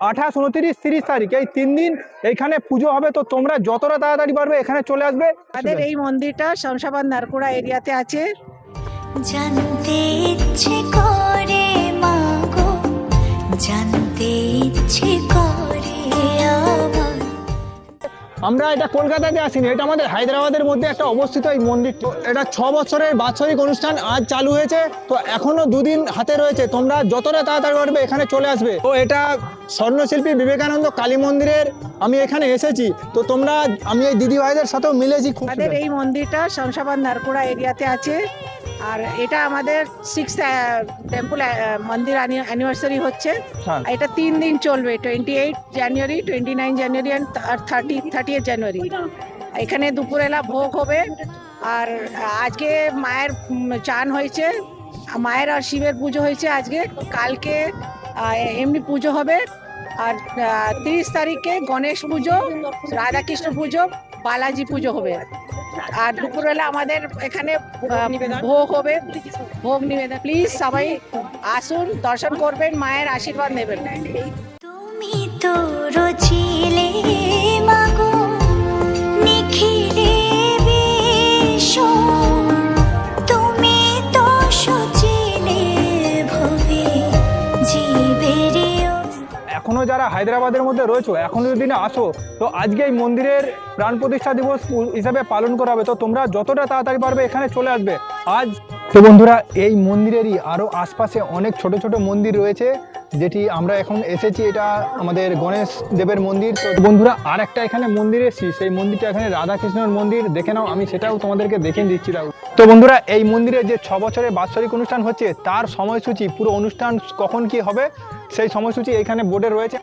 28, 29, 30 তারিখ এই 3 দিন এইখানে পুজো হবে। তো তোমরা যতটা তাড়াতাড়ি পারবে এখানে চলে আসবে। আমাদের এই মন্দিরটা শমশাবাদ নারকুড়া এরিয়াতে আছে। জানতে ইচ্ছে করে মাগো, জানতে ইচ্ছে করে আমার। আমরা এটা কলকাতাতে আসিনি, এটা আমাদের হায়দ্রাবাদের মধ্যে একটা অবস্থিত এই মন্দির। তো এটা 6 বছরের বাৎসরিক অনুষ্ঠান আজ চালু হয়েছে। তো এখনো 2 দিন হাতে রয়েছে, তোমরা যতটা তাড়াতাড়ি পারবে এখানে চলে আসবে। তো এটা স্বর্ণশিল্পী বিবেকানন্দ কালী মন্দিরের আমি এখানে এসেছি। তো তোমরা আমি এই দিদি ভাইদের সাথেও মিলেছি খুব। আমাদের এই মন্দিরটা শমশাবাদ নারকুড়া এরিয়াতে আছে। আর এটা আমাদের 6th টেম্পল মন্দির অ্যানিভার্সারি হচ্ছে। হ্যাঁ। এটা 3 দিন চলবে, 28 জানুয়ারি, 29 জানুয়ারি আর 30 জানুয়ারি। এখানে দুপুরবেলা ভোগ হবে। আর আজকে মায়ের চান হয়েছে, মায়ের আর শিবের পুজো হয়েছে আজকে। কালকে এমনি পুজো হবে। আর 30 তারিখে গণেশ পুজো, রাধাকৃষ্ণ পুজো, বালাজি পুজো হবে। আর দুপুরবেলা আমাদের এখানে ভোগ হবে, ভোগ নিবেদন। প্লিজ সবাই আসুন, দর্শন করবেন, মায়ের আশীর্বাদ নেবেন। তুমি তো রছিলে মাগো নিখিলে বিশ্ব, তুমি তো সচিলে ভবে জীবের। এখনো যারা হায়দ্রাবাদের মধ্যে রয়েছে এখনো যদি না আসো, তো আজকে এই মন্দিরের প্রাণ প্রতিষ্ঠা দিবস হিসাবে পালন করা হবে। তো তোমরা যতটা তাড়াতাড়ি পারবে এখানে চলে আসবে আজ। তো বন্ধুরা, এই মন্দিরেরই আরও আশপাশে অনেক ছোট ছোট মন্দির রয়েছে, যেটি আমরা এখন এসেছি। এটা আমাদের গণেশ দেবের মন্দির। তো বন্ধুরা, আর একটা এখানে মন্দির এসেছি, সেই মন্দিরটা এখানে রাধাকৃষ্ণের মন্দির, দেখে নাও, আমি সেটাও তোমাদেরকে দেখে দিচ্ছি। তো বন্ধুরা, এই মন্দিরে যে 6 বছরের বাৎসরিক অনুষ্ঠান হচ্ছে তার সময়সূচি, পুরো অনুষ্ঠান কখন কি হবে সেই সময়সূচি এখানে বোর্ডে রয়েছে।